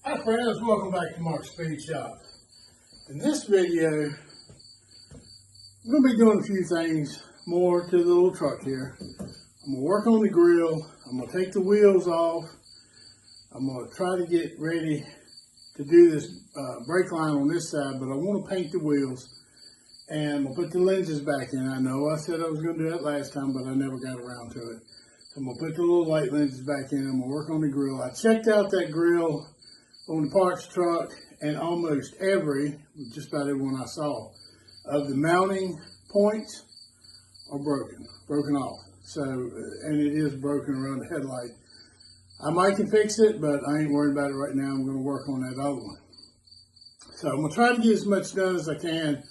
Hi friends, welcome back to Mark's Speed Shop. In this video, I'm going to be doing a few things more to the little truck here. I'm going to work on the grill, I'm going to take the wheels off, I'm going to try to get ready to do this brake line on this side, but I want to paint the wheels and I'm going to put the lenses back in. I know I said I was going to do that last time, but I never got around to it. So I'm going to put the little light lenses back in, I'm going to work on the grill. I checked out that grill on the parts truck, and almost just about everyone I saw, of the mounting points are broken off. So, and it is broken around the headlight. I might can fix it, but I ain't worried about it right now. I'm going to work on that other one. So I'm going to try to get as much done as I can.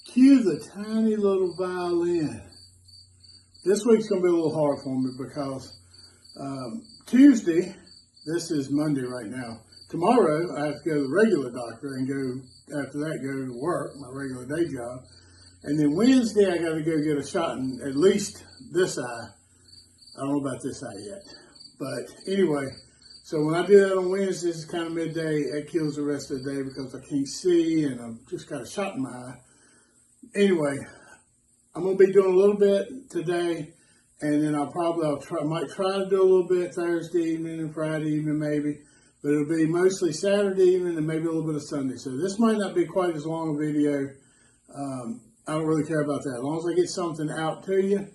Cue the tiny little violin. This week's going to be a little hard for me because Tuesday, this is Monday right now. Tomorrow, I have to go to the regular doctor and after that, go to work, my regular day job. And then Wednesday, I got to go get a shot in at least this eye. I don't know about this eye yet. But anyway, so when I do that on Wednesday, it's kind of midday. It kills the rest of the day because I can't see and I've just got a shot in my eye. Anyway, I'm going to be doing a little bit today. And then I might try to do a little bit Thursday evening and Friday evening maybe. But it'll be mostly Saturday evening and maybe a little bit of Sunday. So this might not be quite as long a video. I don't really care about that. As long as I get something out to you,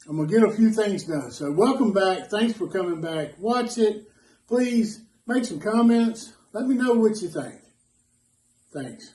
I'm going to get a few things done. So welcome back. Thanks for coming back. Watch it. Please make some comments. Let me know what you think. Thanks.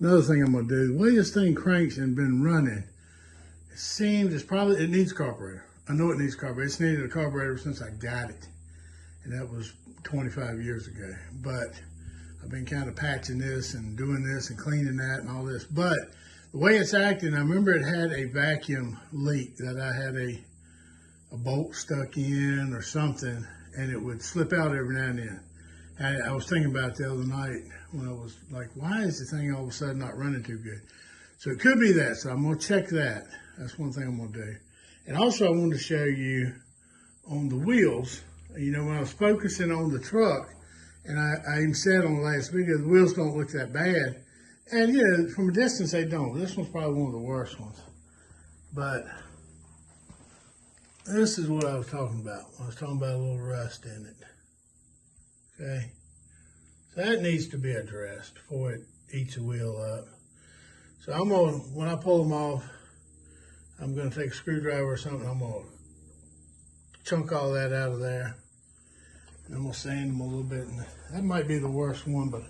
Another thing I'm going to do, the way this thing cranks and been running, it seems it needs a carburetor. I know it needs a carburetor. It's needed a carburetor since I got it. And that was 25 years ago. But I've been kind of patching this and doing this and cleaning that and all this. But the way it's acting, I remember it had a vacuum leak that I had a bolt stuck in or something, and it would slip out every now and then. And I was thinking about it the other night when I was like, why is the thing all of a sudden not running too good? So it could be that, so I'm going to check that. That's one thing I'm going to do. And also I wanted to show you on the wheels, you know, when I was focusing on the truck, and I even said on the last video, the wheels don't look that bad. And yeah, from a distance they don't. This one's probably one of the worst ones. But this is what I was talking about. I was talking about a little rust in it. Okay, so that needs to be addressed before it eats the wheel up. So I'm gonna, when I pull them off, I'm gonna take a screwdriver or something, I'm gonna chunk all that out of there. And I'm gonna sand them a little bit. And that might be the worst one, but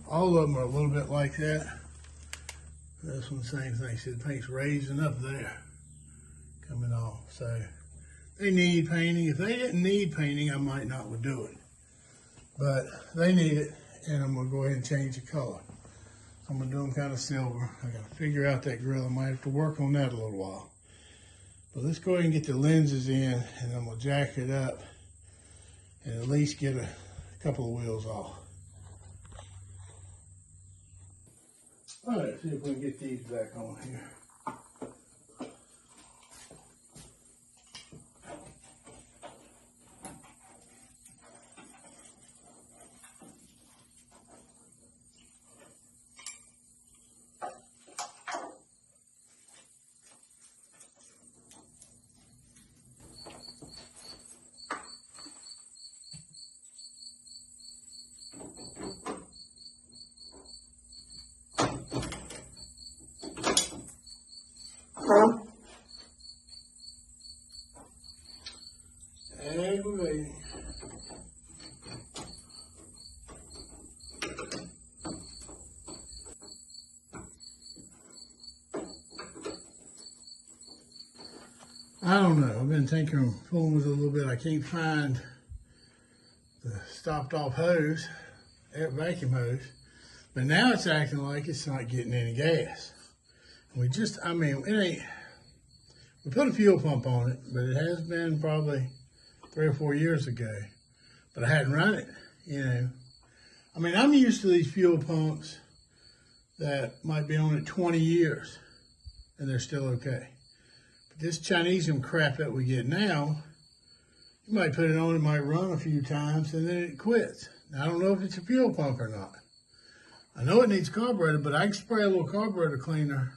all of them are a little bit like that. This one's the same thing. See, the paint's raising up there, coming off. So they need painting. If they didn't need painting, I might not would do it. But they need it, and I'm going to go ahead and change the color. I'm going to do them kind of silver. I got to figure out that grill. I might have to work on that a little while. But let's go ahead and get the lenses in, and I'm going to jack it up and at least get a couple of wheels off. All right, see if we can get these back on here. Aggravating. I don't know. I've been tinkering, fooling with it a little bit. I can't find the stopped off hose. vacuum hose. But now it's acting like it's not getting any gas. We just, I mean, it ain't, we put a fuel pump on it, but it has been probably 3 or 4 years ago. But I hadn't run it, you know. I mean, I'm used to these fuel pumps that might be on it 20 years and they're still okay. But this Chinesium crap that we get now, you might put it on, it might run a few times and then it quits. Now, I don't know if it's a fuel pump or not. I know it needs carburetor, but I can spray a little carburetor cleaner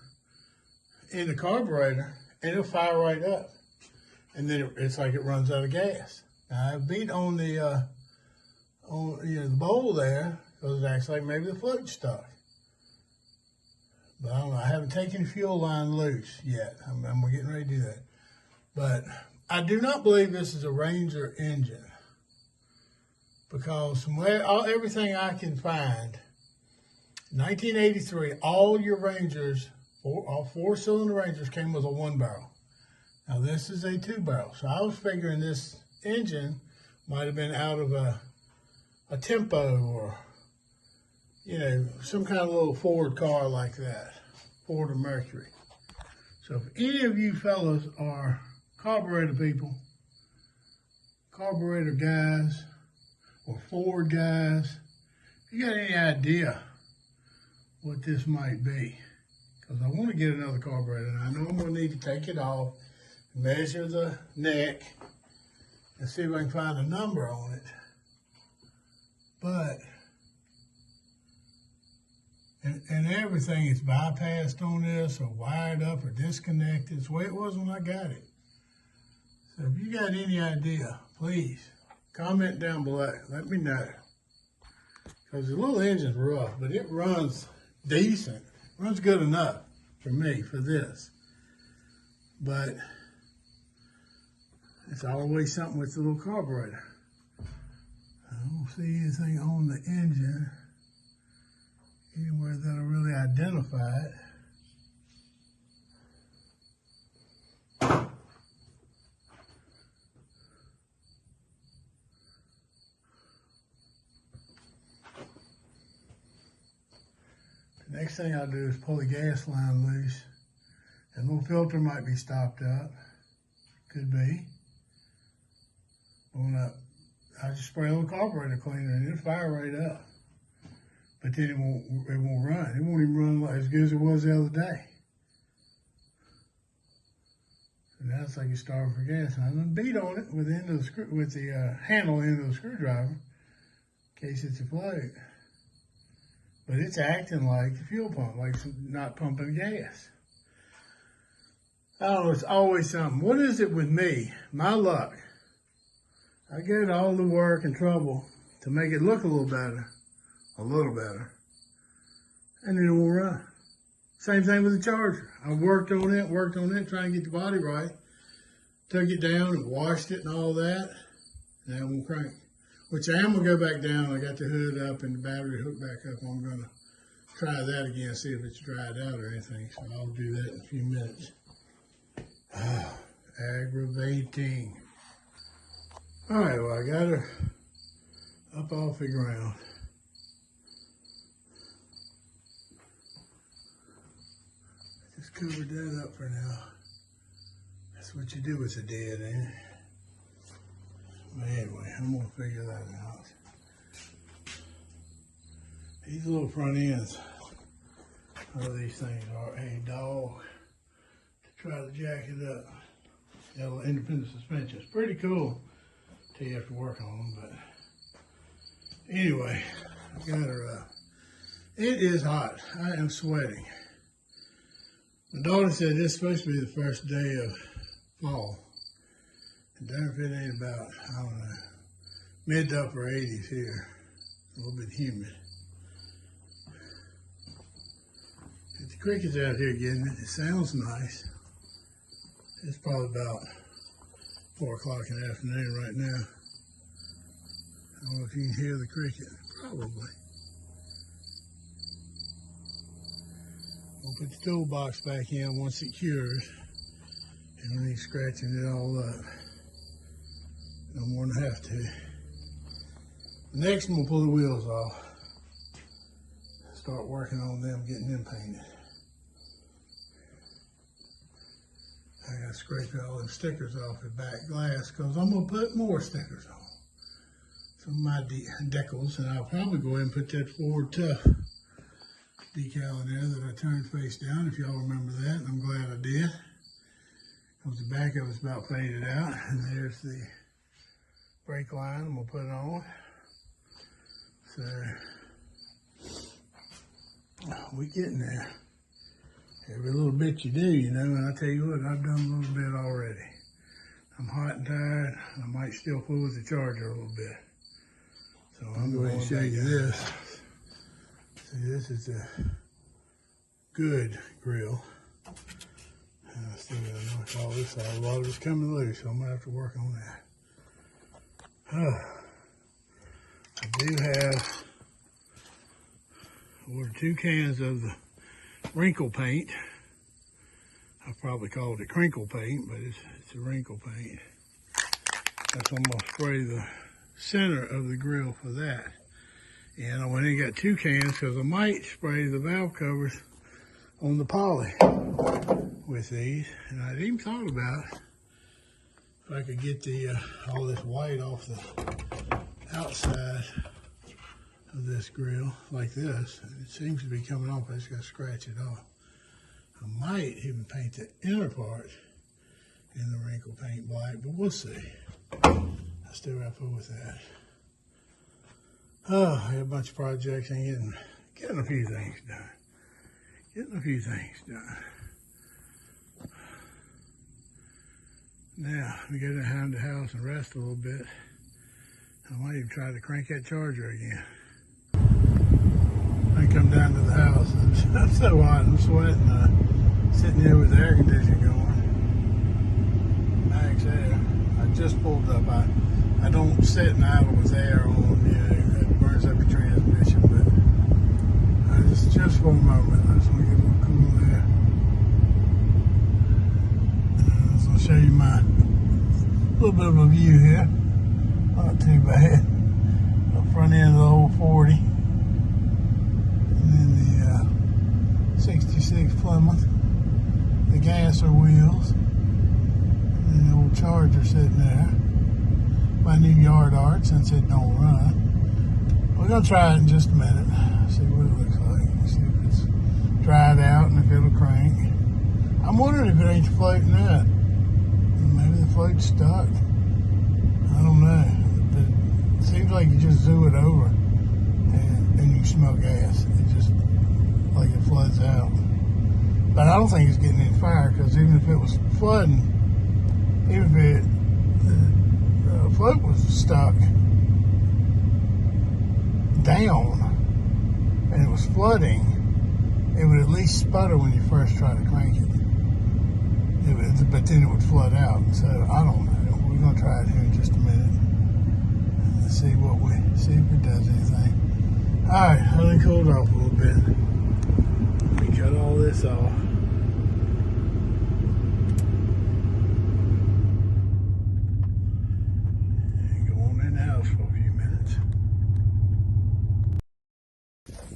in the carburetor and it'll fire right up. And then it's like it runs out of gas. Now, I beat on the the bowl there because it acts like maybe the float's stuck. But I don't know. I haven't taken the fuel line loose yet. I'm getting ready to do that. But I do not believe this is a Ranger engine because from everything I can find, 1983, all your Rangers, all 4-cylinder Rangers came with a 1-barrel. Now this is a 2-barrel. So I was figuring this engine might have been out of a Tempo or, you know, some kind of little Ford car like that, Ford or Mercury. So if any of you fellas are carburetor people, carburetor guys, or Ford guys, if you got any idea what this might be, because I want to get another carburetor, and I know I'm going to need to take it off, measure the neck, and see if I can find a number on it. But, and everything is bypassed on this, or wired up, or disconnected. It's the way it was when I got it. So if you got any idea, please comment down below. Let me know. Because the little engine's rough, but it runs decent. Runs good enough for me, for this. But it's always something with the little carburetor. I don't see anything on the engine anywhere that'll really identify it. The next thing I'll do is pull the gas line loose. That little filter might be stopped up. Could be. I just spray a little carburetor cleaner and it'll fire right up. But then it won't run. It won't even run like as good as it was the other day. So now it's like you're starving for gas. And I'm gonna beat on it with the end of the handle end of the screwdriver in case it's a float. But it's acting like a fuel pump, like it's not pumping gas. I don't know, it's always something. What is it with me? My luck. I get all the work and trouble to make it look a little better, and then it won't run. Same thing with the charger. I worked on it, trying to get the body right, took it down and washed it and all that, and it won't crank. Which I am going to go back down. I got the hood up and the battery hooked back up. I'm going to try that again, see if it's dried out or anything. So I'll do that in a few minutes. Aggravating. All right, well, I got her up off the ground. Just covered that up for now. That's what you do with a dead end. But anyway, I'm going to figure that out. These little front ends, these things are a dog to try to jack it up. Got a little independent suspension. It's pretty cool till you have to work on them. But anyway, I got her up. It is hot. I am sweating. My daughter said this is supposed to be the first day of fall. And darn if it ain't about, I don't know, mid to upper 80s here. A little bit humid. But the crickets out here getting it. It sounds nice. It's probably about 4 o'clock in the afternoon right now. I don't know if you can hear the cricket. Probably. We'll put the toolbox back in once it cures. And when he's scratching it all up. No more than I have to. Next, I'm going to pull the wheels off. start working on them, getting them painted. I gotta scrape all them stickers off the back glass because I'm gonna put more stickers on. Some of my decals, and I'll probably go ahead and put that Ford Tough decal in there that I turned face down, if y'all remember that, and I'm glad I did. Because the back of it's about faded out, and there's the brake line I'm gonna put on. So, we getting there. Every little bit you do, you know, and I tell you what, I've done a little bit already. I'm hot and tired. I might still fool with the charger a little bit. So I'm going to show you this. See, this is a good grill. And I still got to knock all this out. A lot of it's coming loose, so I'm going to have to work on that. I do have ordered 2 cans of the wrinkle paint. I probably called it crinkle paint, but it's a wrinkle paint. That's what I'm going to spray the center of the grill for that. And I went and got 2 cans because I might spray the valve covers on the poly with these. And I'd even thought about if I could get the all this white off the outside of this grill like this. It seems to be coming off. I just got to scratch it off. I might even paint the inner part in the wrinkle paint black, but we'll see. I still got to fool with that. Oh, I had a bunch of projects and getting a few things done. Now, we go down to the house and rest a little bit. I might even try to crank that charger again. I come down to the house. It's so hot, I'm sweating. Sitting there with the air conditioning going. Max air. I just pulled up. I don't sit and idle with air on, you know, it burns up your transmission, but just for a moment, I just want to get a little cool there. So I'll show you my little bit of a view here. Not too bad. The front end of the old 40. And then the 66 Plymouth. The gasser wheels. And the old Charger sitting there. My new yard art, since it don't run. We're gonna try it in just a minute. See what it looks like. See if it's dried out and if it'll crank. I'm wondering if it ain't floating up. Maybe the float's stuck. I don't know. But it seems like you just zoo it over and you smell gas. It just like it floods out. But I don't think it's getting any fire because even if it was flooding, even if the float was stuck down and it was flooding, it would at least sputter when you first try to crank it. But then it would flood out. So I don't know. We're gonna try it here in just a minute and see if it does anything. All right, I done cooled off a little bit. Let me cut all this off.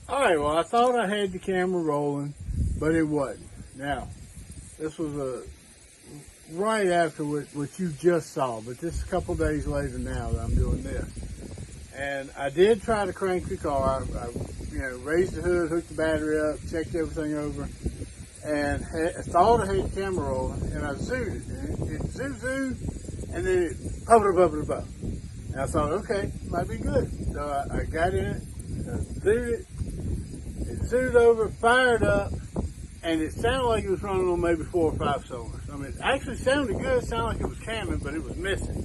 Alright, well I thought I had the camera rolling, but it wasn't. Now, this was right after what you just saw, but this is a couple days later now that I'm doing this. And I did try to crank the car. I raised the hood, hooked the battery up, checked everything over, and I thought I had the camera rolling, and I zoomed it. And it zoomed, and then it bubbled. And I thought, okay, might be good. So I got in it, zoomed it. It zoomed over, fired up, and it sounded like it was running on maybe 4 or 5 cylinders. I mean, it actually sounded good. It sounded like it was camming, but it was missing.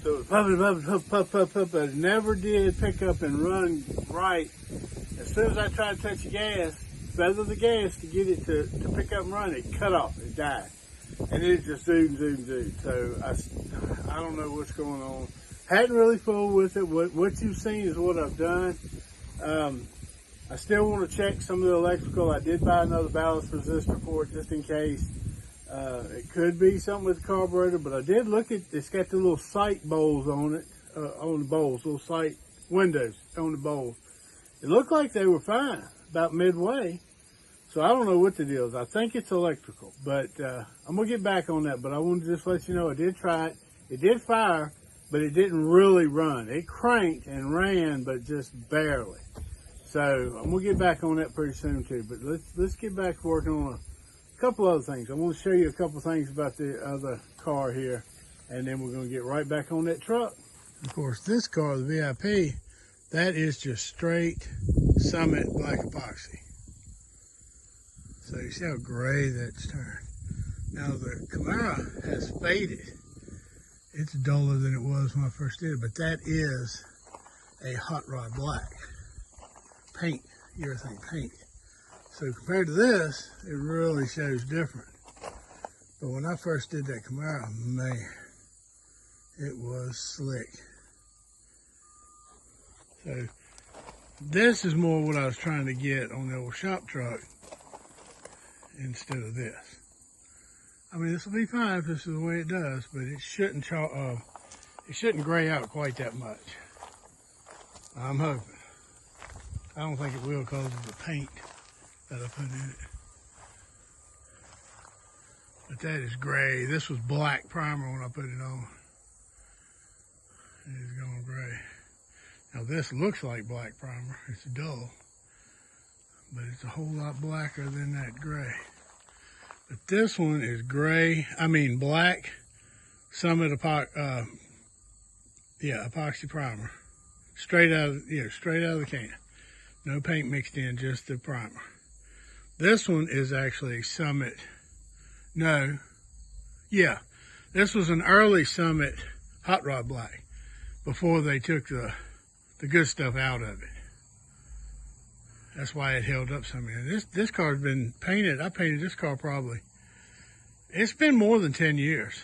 So it was puff, but it never did pick up and run right. As soon as I tried to touch the gas, feather the gas to get it to pick up and run, it cut off. It died. And it just zoomed. So I don't know what's going on. Hadn't really fooled with it. What you've seen is what I've done. I still want to check some of the electrical. I did buy another ballast resistor for it just in case. It could be something with the carburetor, but I did look at, it's got the little sight bowls on it, on the bowls, little sight windows on the bowls. It looked like they were fine, about midway. So I don't know what the deal is. I think it's electrical, but I'm gonna get back on that. But I wanted to just let you know I did try it. It did fire, but it didn't really run. It cranked and ran, but just barely. So I'm gonna get back on that pretty soon too. But let's get back to working on a couple other things. I want to show you a couple things about the other car here, and then we're gonna get right back on that truck. Of course, this car, the VIP, that is just straight Summit black epoxy. So you see how gray that's turned. Now the Camaro has faded. It's duller than it was when I first did it, but that is a hot rod black paint, urethane paint. So compared to this, it really shows different. But when I first did that Camaro, man, it was slick. So this is more what I was trying to get on the old shop truck instead of this. I mean, this will be fine if this is the way it does, but it shouldn't gray out quite that much. I'm hoping. I don't think it will because of the paint that I put in it. But that is gray. This was black primer when I put it on. It is going gray. Now this looks like black primer. It's dull, but it's a whole lot blacker than that gray. But this one is gray, black Summit epoxy primer. Straight out of the can. No paint mixed in, just the primer. This one is actually Summit. This was an early Summit hot rod black before they took the good stuff out of it. That's why it held up so many. This car's been painted. I painted this car probably, it's been more than 10 years.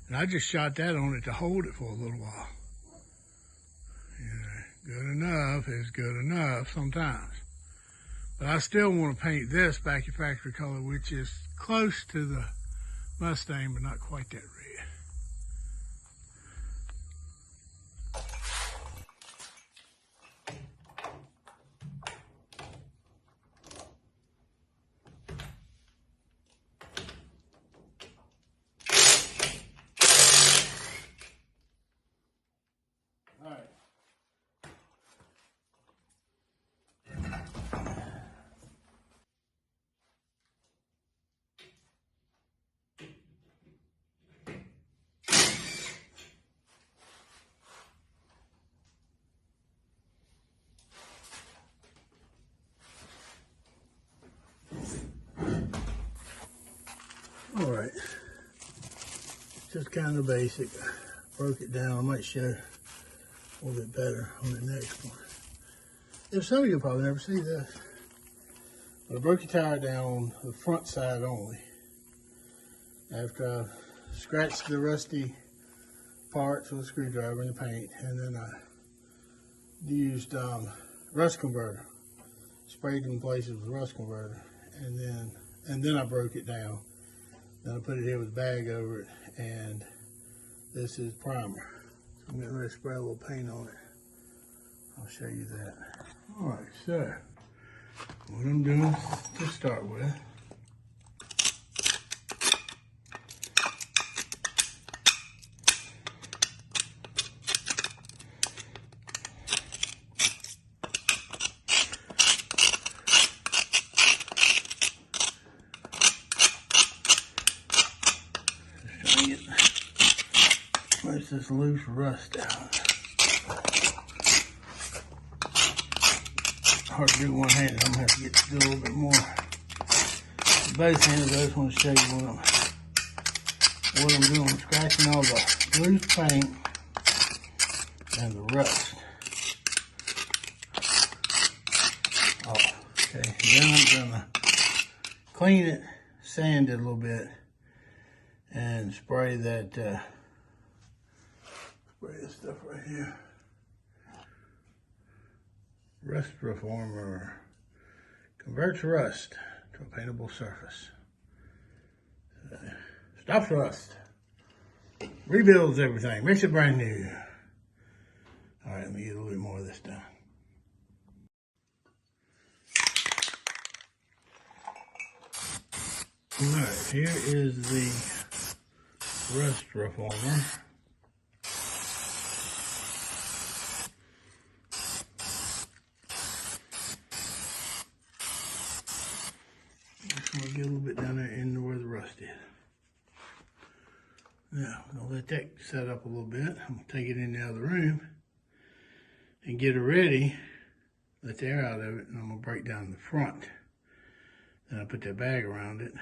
And I just shot that on it to hold it for a little while. Good enough is good enough sometimes. But I still want to paint this back in factory color, which is close to the Mustang, but not quite that red. All right, just kind of basic. Broke it down. I might show a little bit better on the next one. If so, you'll probably never see this. But I broke the tire down on the front side only. After I scratched the rusty parts with a screwdriver and the paint, and then I used rust converter. Sprayed in places with rust converter, and then I broke it down. Then I put it here with a bag over it, and this is primer. So I'm getting ready to spray a little paint on it. I'll show you that. All right, so what I'm doing to start with, most of this loose rust out. Hard to do one handed. I'm gonna have to get to do a little bit more. Both handed, I just want to show you what I'm doing. I'm scratching all the loose paint and the rust. Oh, okay. Then I'm gonna clean it, sand it a little bit, and spray that. Spray this stuff right here. Rust Reformer converts rust to a paintable surface. Stops rust. Rebuilds everything. Makes it brand new. All right, let me get a little bit more of this done. Alright, here is the rust reformer. Just want to get a little bit down there in where the rust is. Now, I'm going to let that set up a little bit. I'm going to take it in the other room and get it ready. Let the air out of it, and I'm going to break down the front. Then I put that bag around it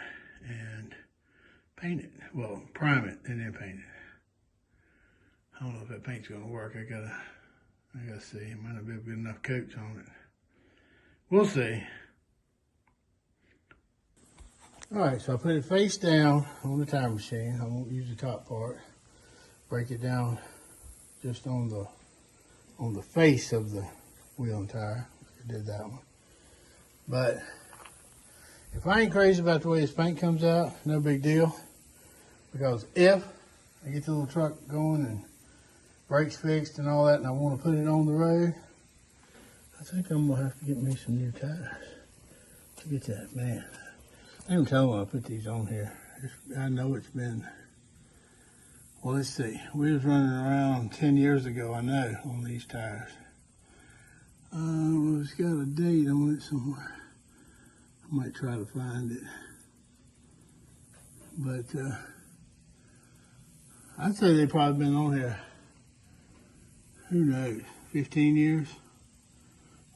and paint it. Well, prime it and then paint it. I don't know if that paint's going to work. I gotta see. It might not be good enough coats on it. We'll see. All right, so I put it face down on the tire machine. I won't use the top part. Break it down just on the face of the wheel and tire. I did that one. But if I ain't crazy about the way this paint comes out, no big deal. Because if I get the little truck going and brakes fixed and all that, and I want to put it on the road, I think I'm gonna have to get me some new tires. Look at that, man. I didn't tell when I put these on here. I know it's been, well, let's see. We was running around 10 years ago, I know, on these tires. It's got a date on it somewhere. I might try to find it. But I'd say they've probably been on here, who knows, 15 years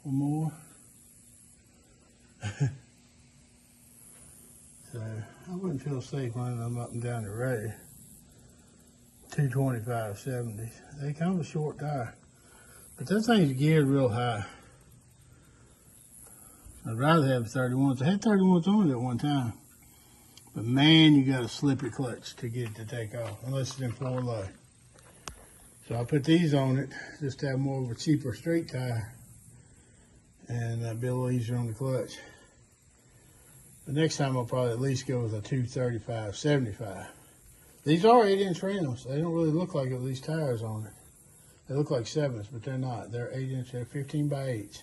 or more. So I wouldn't feel safe running them up and down the road. 225/70s. They kind of a short tire. But that thing's geared real high. I'd rather have 31s. I had 31s on it at one time. But man, you got a slippery clutch to get it to take off, unless it's in 4-low. So I put these on it just to have more of a cheaper straight tire and be a little easier on the clutch. The next time I'll probably at least go with a 235/75. These are 8-inch rims. They don't really look like it with these tires on it. They look like 7s, but they're not. They're 8-inch. They're 15/8.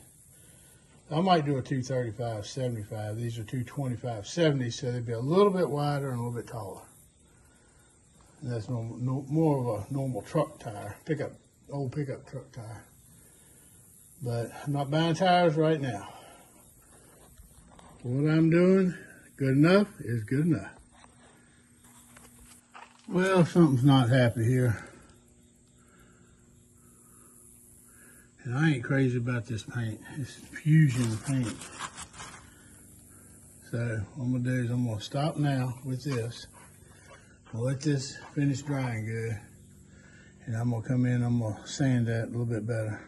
I might do a 235/75. These are 225/70, so they'd be a little bit wider and a little bit taller. And that's more of a normal truck tire, old pickup truck tire. But I'm not buying tires right now. What I'm doing, good enough is good enough. Well, something's not happy here. And I ain't crazy about this paint. It's Fusion paint. So what I'm gonna do is I'm gonna stop now with this. I'll let this finish drying good. And I'm gonna come in, I'm gonna sand that a little bit better.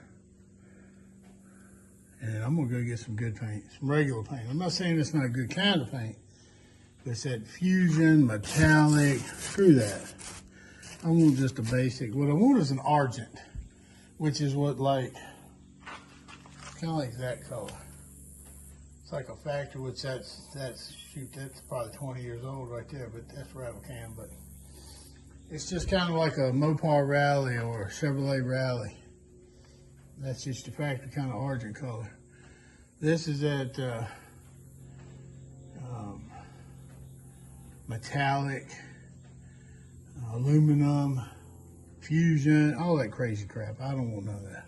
And I'm gonna go get some good paint, some regular paint. I'm not saying it's not a good kind of paint. It's that Fusion, metallic, screw that. I want just a basic. What I want is an argent, which is what kind of like that color. It's like a factory, which that's probably 20 years old right there, but that's rattle can. But it's just kind of like a Mopar Rally or a Chevrolet Rally. That's just the factory kind of argent color. This is that metallic, aluminum, Fusion, all that crazy crap. I don't want none of that.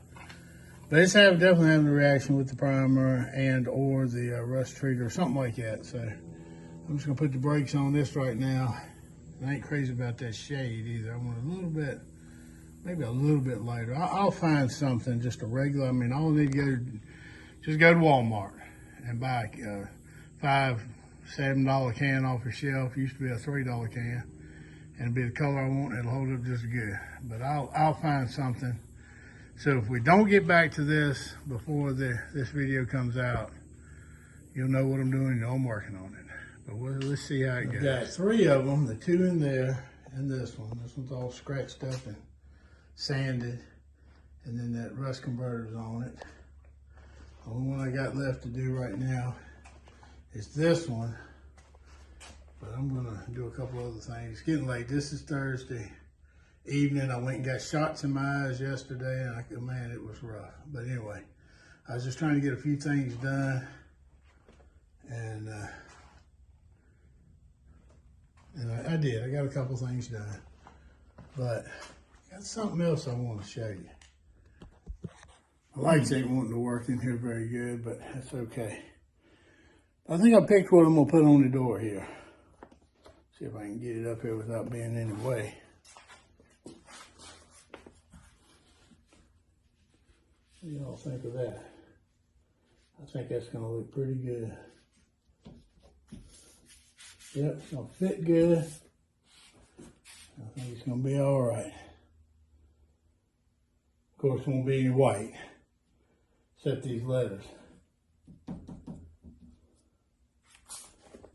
But it's definitely having a reaction with the primer and or the rust trigger, something like that. So I'm just gonna put the brakes on this right now. I ain't crazy about that shade either. I want a little bit, maybe a little bit lighter. I'll find something, just a regular. I mean, all I need to just go to Walmart and buy a $5, $7 can off the shelf. Used to be a $3 can, and it'll be the color I want. It'll hold up just good. But I'll find something. So if we don't get back to this before this video comes out, you'll know what I'm doing. You know I'm working on it. But let's see how it goes. I've got 3 of them, the 2 in there and this one. This one's all scratched up and sanded, and then that rust converter's on it. The only one I got left to do right now is this one, but I'm gonna do a couple other things. It's getting late. This is Thursday evening. I went and got shots in my eyes yesterday, and man, it was rough. But anyway, I was just trying to get a few things done, and And I did. I got a couple things done. But I got something else I want to show you. My lights ain't wanting to work in here very good, but that's okay. I think I picked what I'm going to put on the door here. See if I can get it up here without being in the way. What do y'all think of that? I think that's going to look pretty good. Yep, it's going to fit good. I think it's going to be all right. Of course, it won't be in white, except these letters.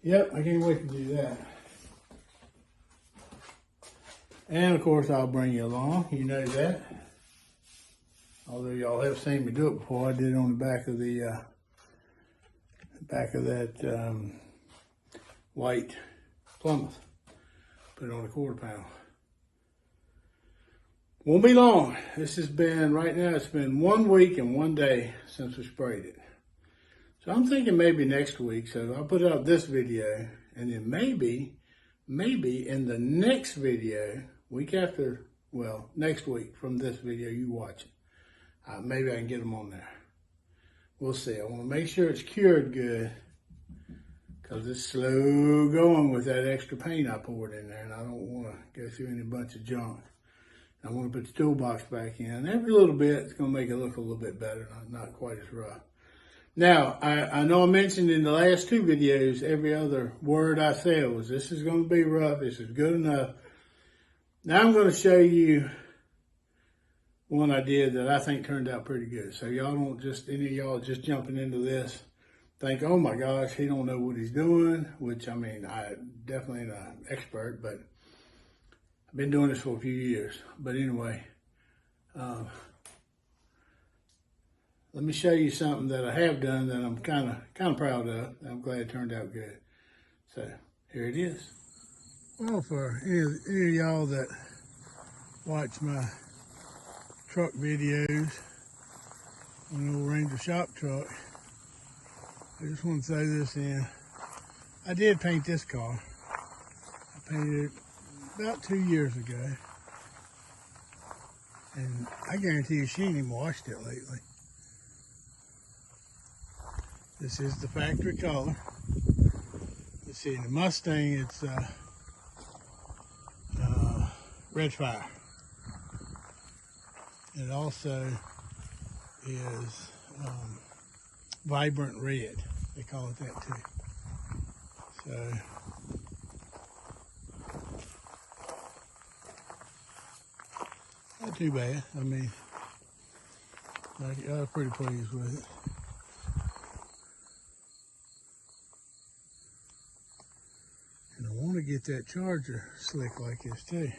Yep, I can't wait to do that. And of course, I'll bring you along. You know that. Although y'all have seen me do it before, I did it on the back of that white Plymouth. Put it on a 1/4 pound. Won't be long. This has been, right now, it's been 1 week and 1 day since we sprayed it. So I'm thinking maybe next week. So I'll put out this video, and then maybe in the next video, week after, well, next week from this video you watch it, maybe I can get them on there. We'll see. I want to make sure it's cured good, because it's slow going with that extra paint I poured in there, and I don't want to go through any bunch of junk. I want to put the toolbox back in. Every little bit, it's going to make it look a little bit better, not quite as rough. Now, I know I mentioned in the last 2 videos, every other word I said was, this is going to be rough, this is good enough. Now I'm going to show you one I did that I think turned out pretty good. So y'all don't just, any of y'all just jumping into this, think, oh my gosh, he don't know what he's doing, which, I mean, I definitely ain't an expert, but I've been doing this for a few years. But anyway, let me show you something that I have done that I'm kind of proud of. I'm glad it turned out good. So here it is. Well, for any of y'all that watch my truck videos on the old Ranger shop truck, I just want to throw this in. I did paint this car. I painted it about 2 years ago. And I guarantee you she ain't even washed it lately. This is the factory color. Let's see, in the Mustang, it's Red Fire. It also is Vibrant Red. They call it that too. So, not too bad. I mean, I was pretty pleased with it. And I want to get that Charger slick like this too.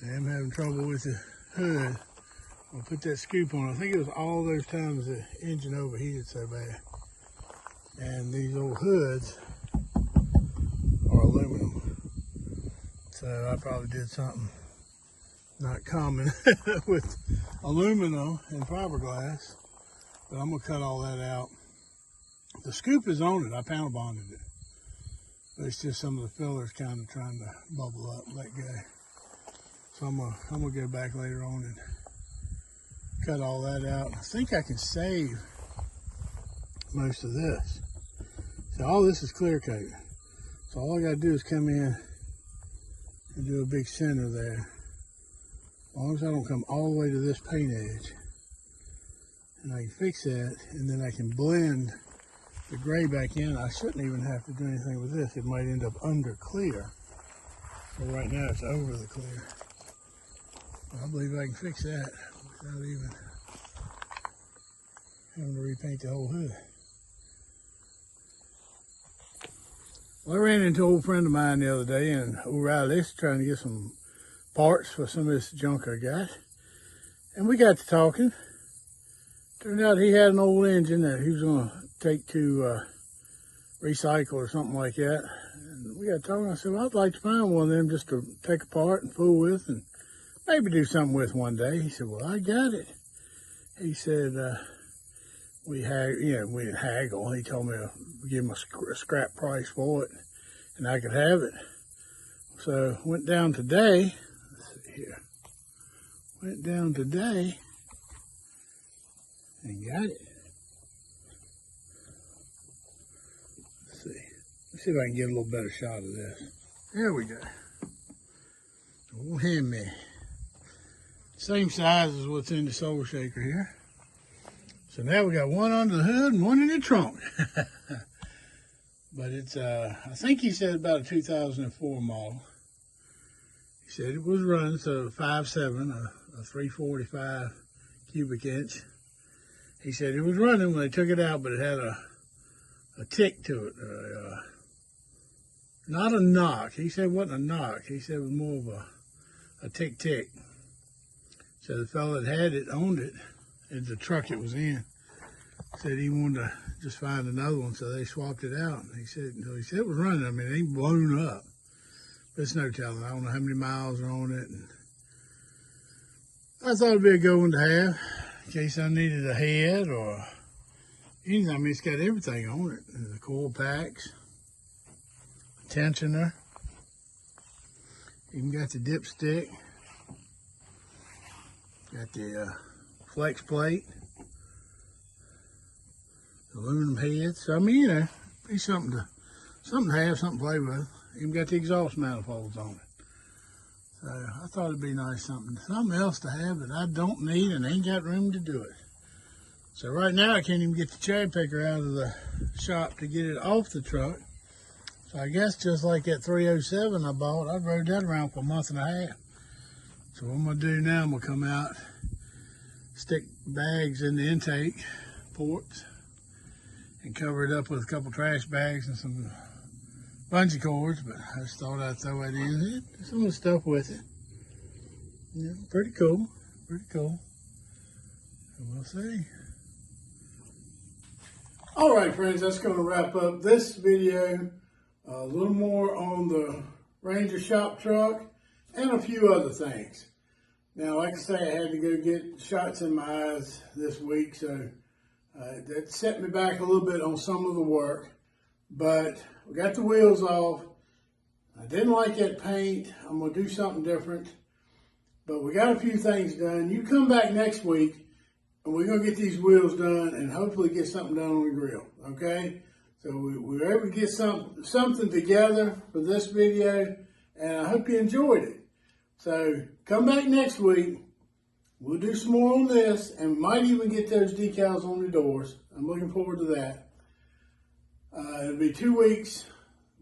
I am having trouble with the hood. I'll put that scoop on. I think it was all those times the engine overheated so bad. And these old hoods are aluminum. So I probably did something not common with aluminum and fiberglass. But I'm going to cut all that out. The scoop is on it. I panel bonded it. But it's just some of the fillers kind of trying to bubble up, let go. So I'm gonna go back later on and cut all that out. I think I can save most of this. So all this is clear coat. So all I gotta do is come in and do a big center there. As long as I don't come all the way to this paint edge. And I can fix that, and then I can blend the gray back in. I shouldn't even have to do anything with this. It might end up under clear. But right now it's over the clear. I believe I can fix that without even having to repaint the whole hood. Well, I ran into an old friend of mine the other day in O'Reilly's trying to get some parts for some of this junk I got. And we got to talking. Turned out he had an old engine that he was going to take to recycle or something like that. And we got talking. I said, well, I'd like to find one of them just to take apart and fool with and maybe do something with one day. He said, well, I got it. He said, we didn't haggle. He told me to give him a scrap price for it, and I could have it. So went down today. Let's see here. Went down today and got it. Let's see. Let's see if I can get a little better shot of this. There we go. Old Hemi. Same size as what's in the Soul Shaker here. So now we got one under the hood and one in the trunk. But it's, I think he said about a 2004 model. He said it was running, so 5.7, a 345 cubic inch. He said it was running when they took it out, but it had a tick to it. Not a knock. He said it wasn't a knock. He said it was more of a tick-tick. So the fellow that had it, owned it, and the truck it was in, said he wanted to just find another one, so they swapped it out. He said it was running. I mean, it ain't blown up. But it's no telling. I don't know how many miles are on it. And I thought it'd be a good one to have in case I needed a head or anything. I mean, it's got everything on it. The coil packs, tensioner, even got the dipstick, got the flex plate, aluminum heads. So I mean, be something to have, something to play with. Even got the exhaust manifolds on it. So I thought it'd be nice, something else to have that I don't need and ain't got room to do it. So right now I can't even get the cherry picker out of the shop to get it off the truck. So I guess just like that 307 I bought, I rode that around for a month and a half. So what I'm gonna do now, I'm gonna come out, stick bags in the intake ports, and cover it up with a couple trash bags and some bungee cords, but I just thought I'd throw it in. Some of the stuff with it. Yeah, pretty cool. Pretty cool. So we'll see. All right, friends, that's going to wrap up this video. A little more on the Ranger shop truck and a few other things. Now, like I say, I had to go get shots in my eyes this week, so that set me back a little bit on some of the work. But we got the wheels off. I didn't like that paint. I'm going to do something different. But we got a few things done. You come back next week, and we're going to get these wheels done and hopefully get something done on the grill, okay? So we were able to get something together for this video, and I hope you enjoyed it. So come back next week. We'll do some more on this, and we might even get those decals on the doors. I'm looking forward to that. It'll be 2 weeks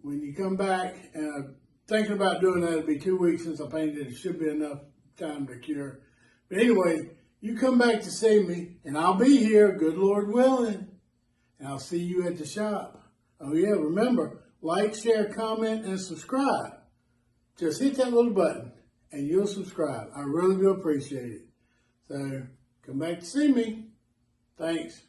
when you come back, and I'm thinking about doing that. It'll be 2 weeks since I painted it. It should be enough time to cure. But anyway, you come back to see me, and I'll be here, good Lord willing, and I'll see you at the shop. Oh yeah, remember, like, share, comment, and subscribe. Just hit that little button, and you'll subscribe. I really do appreciate it. So come back to see me. Thanks.